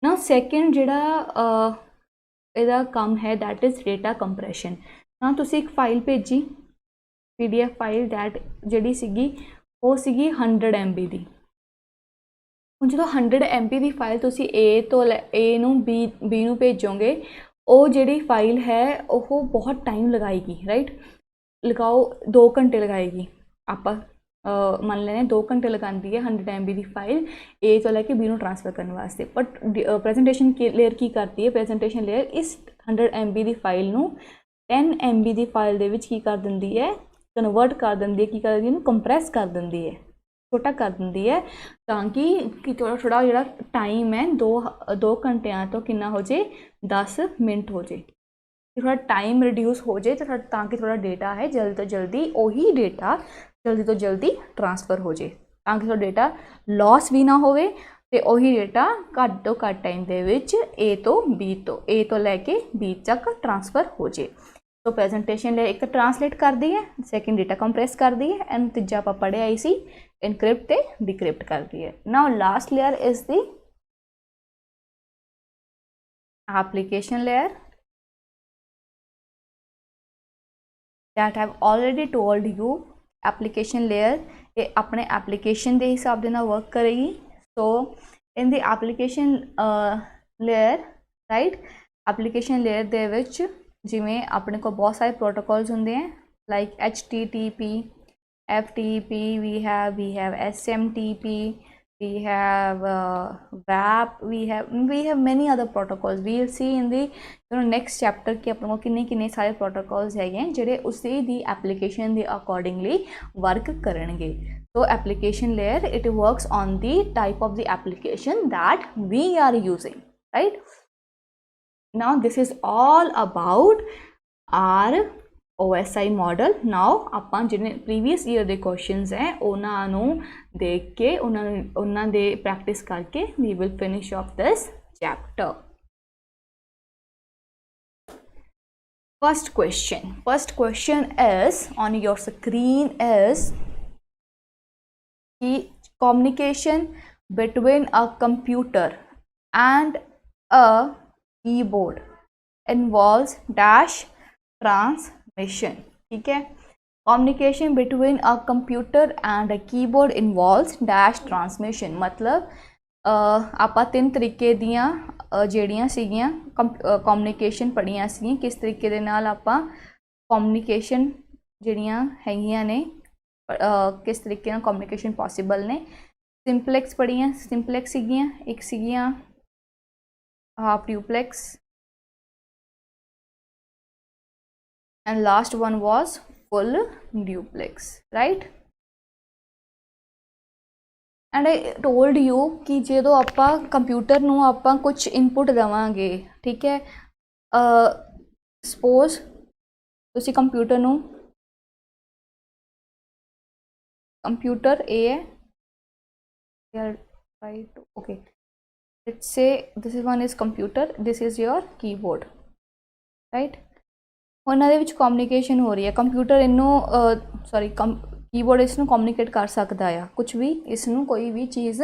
ना सैकेंड जिहड़ा इहदा काम है दैट इज़ डेटा कंप्रैशन. ना तुसी एक फाइल भेजी PDF फाइल दैट जिहड़ी सीगी वो सीगी 100 MB दी. हुण जो 100 MB दी फाइल तुसी A तो A नूं B नूं भेजोगे वो जिहड़ी फाइल है वो बहुत टाइम लगाएगी, राइट। लगाओ 2 घंटे लगाएगी, आप मान लें 2 घंटे लगाती है 100 MB की फाइल ए तो लैके बी ट्रांसफर करने वास्ते, बट प्रेजेंटेशन लेयर की करती है, प्रेजेंटेशन लेयर इस 100 MB की फाइल नू 10 MB की फाइल दे विच की कर दिंदी है, कन्वर्ट कर दिंदी है, की कर दिंदी है, कंप्रैस कर दिंदी है, छोटा कर दिंदी है, ताकि थोड़ा थोड़ा जो टाइम है 2 घंटिया तो कितना हो जाए 10 मिनट हो जाए, थोड़ा टाइम रिड्यूस हो जाए, तो ताकि थोड़ा डेटा है जल्दी तो जल्दी वही डेटा जल्दी तो जल्दी ट्रांसफर हो जाए, ताकि थोड़ा डेटा लॉस भी ना होवे ते वही डेटा घट तो घट टाइम दे विच ए तो लैके बी तक ट्रांसफर हो जाए। तो प्रेजेंटेशन ले एक तो ट्रांसलेट कर दी है, सैकेंड डेटा कंप्रेस कर दी है, एंड तीजा आप पढ़े आई सी इनक्रिप्ट ते डिक्रिप्ट कर दी है। Now last layer is the application layer that I have already told you। Application layer ये अपने एप्लीकेशन के हिसाब के वर्क करेगी। So in the application layer right, application layer दे विच जिमें अपने को बहुत सारे प्रोटोकॉल्स होंगे हैं, like HTTP, FTP, we have SMTP, we have WAP, we have many other protocols। we will see in the next chapter कि अपने को किन्ने सारे protocols है जिहड़े उसी दी application दे accordingly work करेंगे। So application layer it works on the type of the application that we are using, right। Now this is all about our OSI model. Now ਆਪਾਂ जिन्हें प्रीवियस ईयर के questions हैं उन्होंने देख के उन्होंने they practice करके we will finish off this chapter। First question is on your screen is कि communication between a computer and a keyboard involves dash transmission. ठीक है, communication between a computer and a keyboard involves dash transmission. मतलब आप 3 तरीके दियाँ ਜਿਹੜੀਆਂ ਸੀਗੀਆਂ communication पढ़िया सी, किस तरीके दे नाल आपां कम्युनिकेशन ਜਿਹੜੀਆਂ हैगियां ने किस तरीके नाल कम्युनिकेशन पॉसिबल ने। सिंपलैक्स पढ़िया, सिंपलैक्स सीगियां, एक सीगियां half duplex, and last one was full duplex, right। and I told you कि जो आप कंप्यूटर नू आप कुछ इनपुट देवांगे, ठीक है, सपोज तुसी कंप्यूटर नू कंप्यूटर ए है right, okay let's say this is one is computer, this is your keyboard, right. उन्होंने विच कम्युनिकेशन हो रही है, कंप्यूटर इनू सॉरी कीबोर्ड इसनू कम्युनिकेट कर सकता है, कुछ भी इसनू कोई भी चीज़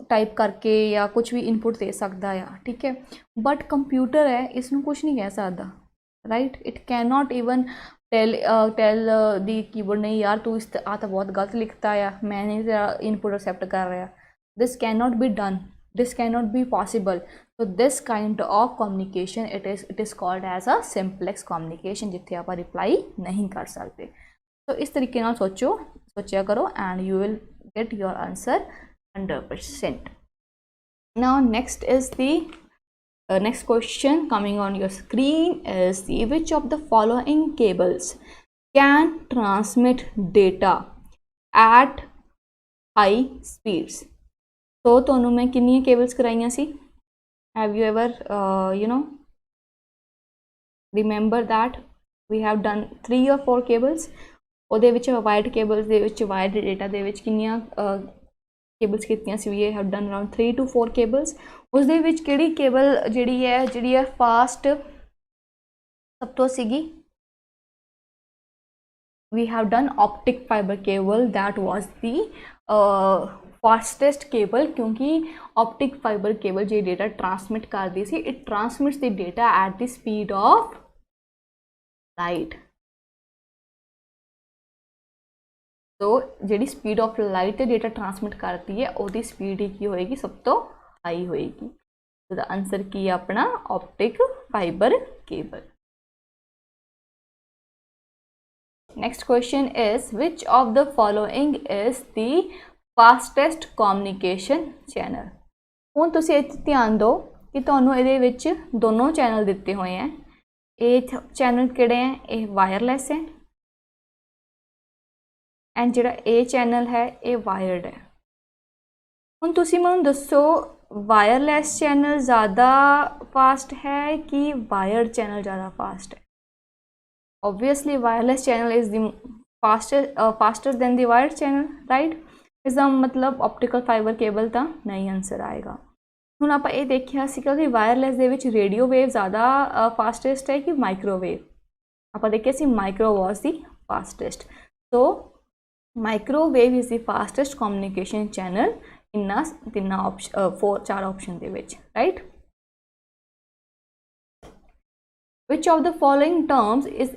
टाइप करके या कुछ भी इनपुट दे सकता है, ठीक है। बट कंप्यूटर है इसनू कुछ नहीं कह सकता, right. It can not even tell the keyboard नहीं यार तू इस आ तो बहुत गलत लिखता है, मैं नहीं तेरा इनपुट एक्सेप्ट कर रहा। This can not be done, this cannot be possible। so this kind of communication it is called as a simplex communication, जिथे आप रिप्लाई नहीं कर सकते। तो इस तरीके नाल सोचा करो and you will get your answer 100%। now next is the next question coming on your screen is the which of the following cables can transmit data at high speeds। तो तुहानू मैं कितनी केबल्स कराइयां सी, have you ever remember that we have done 3 or 4 cables. ਉਹਦੇ ਵਿੱਚ wired cables ਦੇ ਵਿੱਚ ਵਾਇਰਡ ਡੇਟਾ ਦੇ ਵਿੱਚ ਕਿੰਨੀਆਂ केबल्स ਕੀਤੀਆਂ ਸੀ, we have done around 3 to 4 cables. ਉਸ ਦੇ ਵਿੱਚ ਕਿਹੜੀ केबल ਜਿਹੜੀ ਹੈ ਫਾਸਟ ਸਭ ਤੋਂ ਸੀਗੀ, we have done optic fiber cable, that was the fastest cable, क्योंकि ऑप्टिक फाइबर केबल जो डेटा ट्रांसमिट करती सी, it transmits the data at the speed of light. तो जी speed of light data transmit करती है वो स्पीड ही की होएगी सब तो हाई होएगी। तो द आंसर की है अपना optic fibre cable. Next question is which of the following is the fastest communication channel. हुण तुसीं इत्थे ध्यान दो कि तुहानूं इहदे विच दोनों चैनल दिते हुए हैं। ये चैनल किहड़े हैं, ये वायरलैस है एंड जिहड़ा ए चैनल है ये वायर्ड है। हुण तुसीं मैनूं दसो वायरलैस चैनल ज़्यादा फास्ट है कि वायर्ड चैनल ज़्यादा फास्ट है। Obviously wireless channel is the faster than the wired channel, right. इसका मतलब ऑप्टिकल फाइबर केबल तो नहीं आंसर आएगा। हुण आपां ये देखिया सीगा कि वायरलैस दे विच रेडियो वेव ज़्यादा फास्टेस्ट है कि माइक्रोवेव। आपां देखिया सी micro was the fastest. So microwave is the fastest communication channel इन्ना तिन्ना ऑप्शन 4 ऑप्शन दे विच, right. Which of the following terms is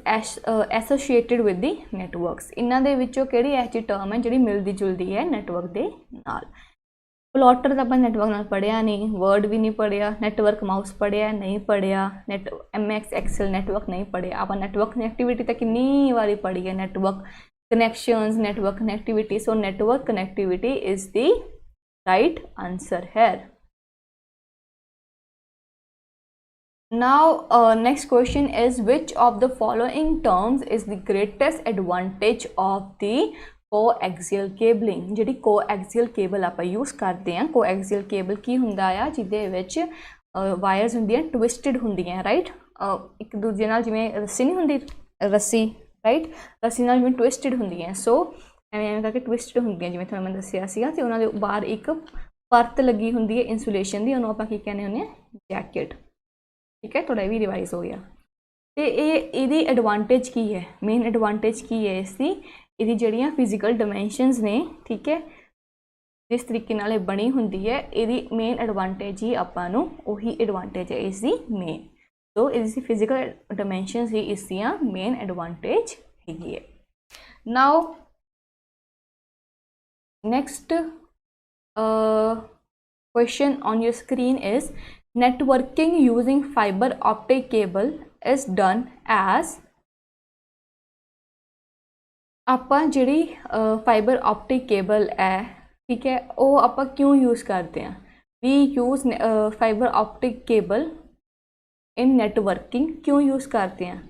associated with the networks? इन्हां दे विचों किहड़ी ऐसी टर्म है जिहड़ी मिलदी जुलदी है नेटवर्क दे नाल। प्लॉटर तो अपन नेटवर्क नाल पढ़िया नहीं, वर्ड भी नहीं पढ़िया, नेटवर्क माउस पढ़िया नहीं पढ़िया, MS एक्सेल नेटवर्क नहीं पढ़िया। आप नेटवर्क कनैक्टिविटी तो कितनी बारी पढ़ी है, network connections, network connectivity. So network connectivity is the right answer है। Now next question is which of the following terms is the greatest advantage of the coaxial cabling। जिहड़ी coaxial cable आपां use करते हैं, coaxial cable की हुंदा आ जिहदे विच wires हुंदियां twisted हुंदियां, राइट। एक दूजे नाल जिवें रस्सी नहीं हुंदी, रस्सी, राइट, रस्सी नाल जिवें ट्विस्टेड हुंदियां। सो एवें एवें करके ट्विस्टेड हुंदियां जिवें तुहानूं मैं दस्सिया सीगा ते उहनां दे बाहर एक परत लगी हुंदी है इंसुलेशन दी, उहनूं आपां की कहने हुंदे आ जैकेट, ठीक है। थोड़ा भी रिवाइज हो गया। तो ये एडवांटेज की है, मेन एडवांटेज की है इसकी, ये जड़ियाँ फिजिकल डिमेंशनस ने, ठीक है, जिस तरीके नाल बनी हुंदी है, ये मेन एडवांटेज ही आपां नूं उही एडवांटेज है इसकी मेन। तो इसकी फिजिकल डिमेंशनस ही इसदियाँ मेन एडवांटेज हैगी है। Now next question on your screen is networking using fiber optic cable is done as। आपां जिहड़ी फाइबर ऑप्टिक केबल है, ठीक है, वो आपां क्यों यूज़ करते हैं। We use fiber optic cable in networking. क्यों यूज़ करते हैं,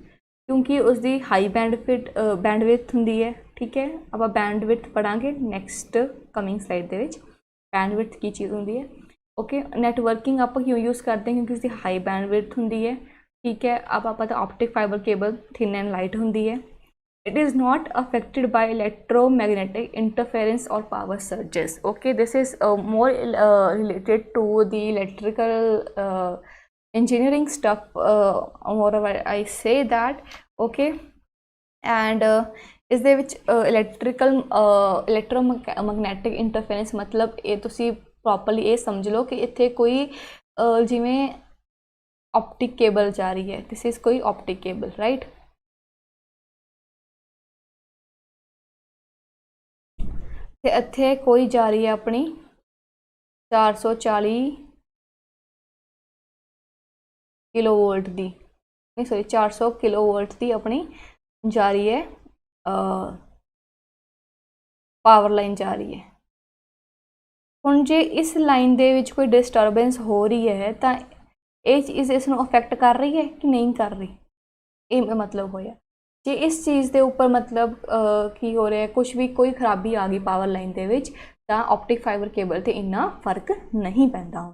क्योंकि उसकी हाई बैंडविड्थ हुंदी है, ठीक है। आपां बैंडविड्थ पढ़ांगे नेक्स्ट कमिंग स्लाइड दे विच, बैंडविड्थ की चीज़ हुंदी है, ओके। नेटवर्किंग आप क्यों यूज़ करते हैं, क्योंकि उसकी हाई बैंडविड्थ होंगी है, ठीक है। अब आप पता optic fibre cable thin and light होंगी है। It is not affected by electromagnetic interference और power surges, okay. This is more related to the electrical engineering stuff, moreover I say that, okay। and इस दे विच electromagnetic interference मतलब ये तुसी properly ये समझ लो कि इत्थे कोई जिवें ऑप्टिक केबल जा रही है, दिस इज़ कोई ऑप्टिक केबल, राइट। ते इत्थे कोई जा रही है अपनी 440 किलो वोल्ट दी, नहीं सॉरी 400 किलो वोल्ट दी अपनी जा रही है, पावर लाइन जा रही है। हुण जे इस लाइन दे विच कोई डिस्टर्बेंस हो रही है तो ये चीज़ इसनूं अफेक्ट कर रही है कि नहीं कर रही, ये मतलब होया। जे इस चीज़ के उपर मतलब की हो रहा है, कुछ भी कोई खराबी आ गई पावर लाइन दे विच तां ऑप्टिक फाइबर केबल ते इन्ना फर्क नहीं पैंदा,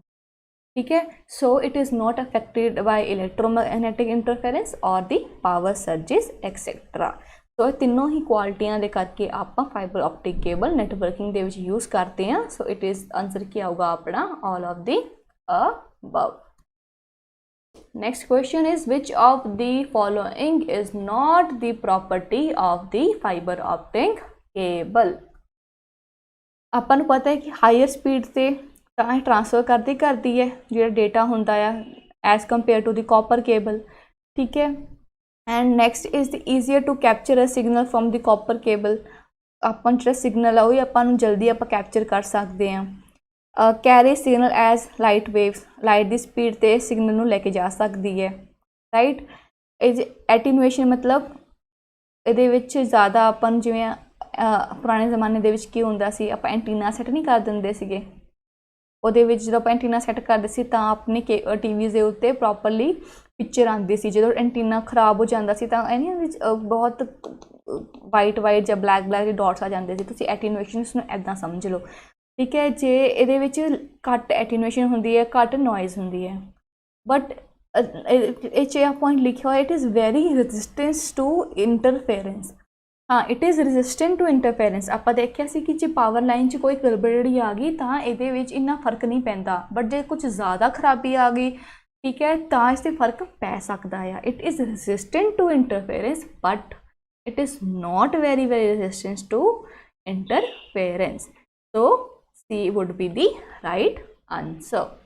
ठीक है। So it is not affected by electromagnetic interference और दी पावर सर्जिस एक्सेट्रा। सो तीनों ही क्वालिटियां दे करके आप फाइबर ऑप्टिक केबल नेटवर्किंग दे विच यूज़ करते हैं। सो इट इज़ आंसर क्या होगा अपना all of the above. Next question is which of the following is not the property of the fibre optic cable. आपां नूं पता है कि हायर स्पीड से ट्रांसफर करती है जो डेटा होंदा है as compare to the copper cable, ठीक है। And next is the easier to capture a signal from the copper cable. आपां जो सिग्नल है वही आपां नूं जल्दी आपां कैप्चर कर सकते हैं। Carry signal as light waves, light की स्पीड ते सिग्नल नूं लैके जा सकती है, राइट। एटीनुएशन मतलब ਇਹਦੇ ਵਿੱਚ ज़्यादा ਆਪਾਂ ਨੂੰ ਜਿਵੇਂ ਪੁਰਾਣੇ ਜ਼ਮਾਨੇ ਦੇ ਵਿੱਚ ਕੀ ਹੁੰਦਾ ਸੀ, ਆਪਾਂ ਐਂਟੀਨਾ ਸੈੱਟ ਨਹੀਂ ਕਰ ਦਿੰਦੇ ਸੀਗੇ, ਉਹਦੇ ਵਿੱਚ ਜਦੋਂ ਆਪਾਂ ਐਂਟੀਨਾ ਸੈੱਟ ਕਰਦੇ ਸੀ ਤਾਂ ਆਪਣੇ ਟੀਵੀ ਦੇ ਉੱਤੇ ਪ੍ਰੋਪਰਲੀ ਪਿਕਚਰ ਆਉਂਦੀ ਸੀ। ਜਦੋਂ ਐਂਟੀਨਾ ਖਰਾਬ ਹੋ ਜਾਂਦਾ ਸੀ ਤਾਂ ਇਹਦੇ ਵਿੱਚ ਬਹੁਤ ਵਾਈਟ ਜਾਂ ਬਲੈਕ ਦੇ ਡਾਟਸ ਆ ਜਾਂਦੇ ਸੀ। ਤੁਸੀਂ ਐਟੀਨੂਏਸ਼ਨ ਨੂੰ ਇੱਦਾਂ ਸਮਝ ਲਓ, ਠੀਕ ਹੈ। ਜੇ ਇਹਦੇ ਵਿੱਚ ਘੱਟ ਐਟੀਨੂਏਸ਼ਨ ਹੁੰਦੀ ਹੈ, ਘੱਟ ਨੋਇਜ਼ ਹੁੰਦੀ ਹੈ, ਬਟ ਇਹ 'ਚ ਪੁਆਇੰਟ ਲਿਖਿਆ ਹੋਇਆ, it is very resistance to interference. हाँ, it is resistant to interference. आप देखिया सी कि जो पावर लाइन च कोई गड़बड़ी आ गई तो ये इन्ना फर्क नहीं पैंदा, बट जो कुछ ज़्यादा खराबी आ गई, ठीक है, तो इससे फर्क पै सकता है। It is resistant to interference but it is not very resistant to interference. So C would be the right answer.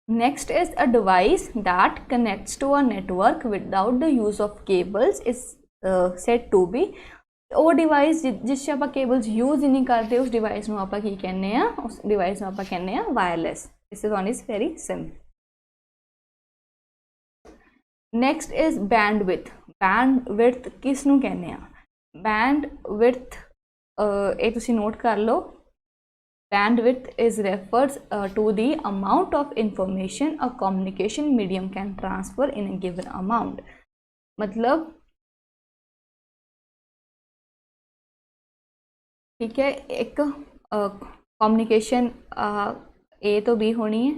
Next is a device that connects to a network without the use of cables is said to be, वो device जिस आप cables use ही नहीं करते उस device में आप की कहने हैं, उस डिवाइस में आप कहने हैं wireless. This one is very simple. Next is bandwidth. Bandwidth किस नूं कहने हैं? बैंडविड्थ ये तुसी नोट कर लो। Bandwidth is refers to the amount of information a communication medium can transfer in a given amount। मतलब ठीक है, एक कम्युनिकेशन ए तो बी होनी है,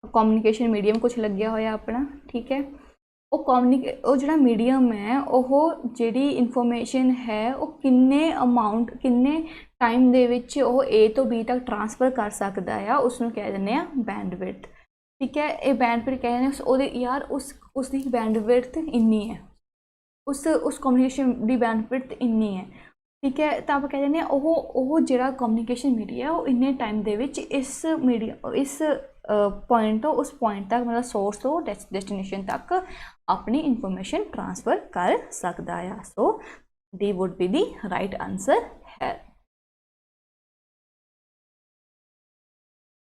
कम्युनिकेशन मीडियम कुछ लग्या होया अपना, ठीक है। वो जो मीडियम है वो जी इनफॉर्मेशन है वो किन्ने अमाउंट किन्ने टाइम दे विच वो ए तो बी तक ट्रांसफर कर सकता है, उसनूं कह दिंदे आ बैंडविड्थ, ठीक है। ये बैंडविड्थ कह दिंदे उहदे यार उसकी बैंडविड्थ इन्नी है, उस कम्युनिकेशन की बैंडविड्थ इन्नी है, ठीक है। तो आप कह दिंदे वो जिहड़ा कम्युनिकेशन मीडिया वो इन्ने टाइम दे विच इस मीडिया इस पॉइंट तो उस पॉइंट तक मतलब सोर्स तो डेस्टिनेशन तक अपनी इंफॉर्मेशन ट्रांसफर कर सकता है। So D would be the right answer है।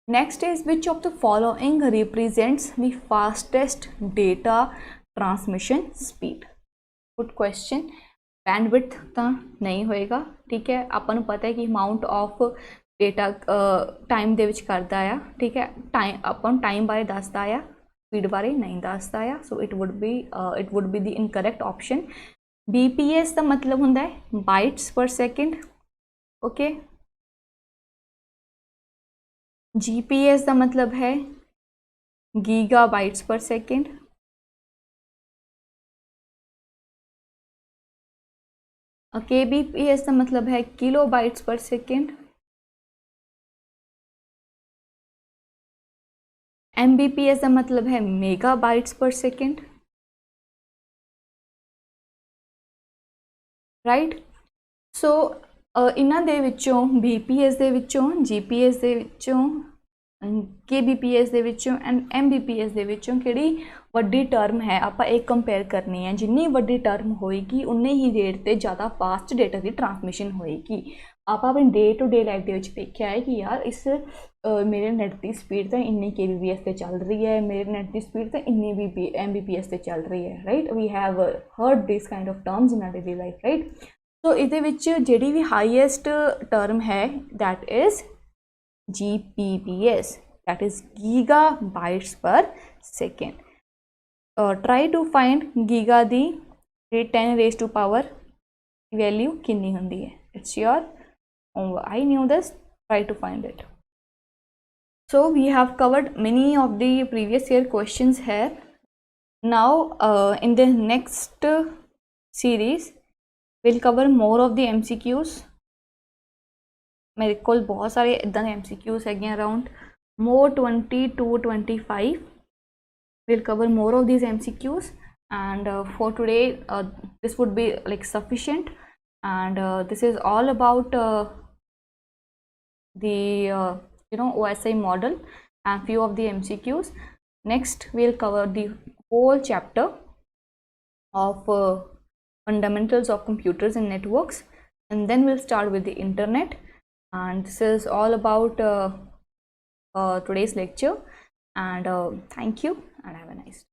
Next is which of the following represents the fastest data transmission speed. Good question. Bandwidth तो नहीं होएगा, ठीक है। आपको पता है कि अमाउंट ऑफ डेटा टाइम दे विच करता है, ठीक है। टाइम अपन टाइम बारे दसदा है, स्पीड बारे नहीं दसदा है। So it would be the incorrect option. BPS का मतलब होंदा है bytes per second, okay. GPS का मतलब है giga bytes per second. KBPS का मतलब है kilo bytes per second. MBPS का मतलब है mega bytes per second, right. सो इन्हां दे विचों BPS दे विचों, GPS दे विचों, KBPS दे विचों एंड MBPS दे विचों किहड़ी वड्डी टर्म है आपां एक कंपेयर करनी है। जिन्नी वड्डी टर्म होएगी उन्ने ही रेट ते ज़्यादा फास्ट डेटा की ट्रांसमिशन होएगी। आप अपनी डे टू डे लाइफ के देखा है कि यार इस मेरे नेट की स्पीड तो इन्नी KBPS से चल रही है, मेरे नेट की स्पीड तो इन्नी MBPS से चल रही है, right. We have heard this kind of terms in our daily life, right. So इहदे विच जिहड़ी भी हाईएस्ट टर्म है that is GBPS, that is giga bytes per second. Try to find giga दी 10 रेज़ टू पावर वैल्यू कितनी होंदी है। It's your I knew this, try to find it. So we have covered many of the previous year questions here. Now in the next series we'll cover more of the MCQs. मेरे को बहुत सारे इदां दे MCQs है around more 20 to 25. We'll cover more of these MCQs and for today this would be like sufficient, and this is all about the OSI model and few of the MCQs. Next we'll cover the whole chapter of fundamentals of computers and networks, and then we'll start with the internet. And this is all about today's lecture. And thank you and have a nice day.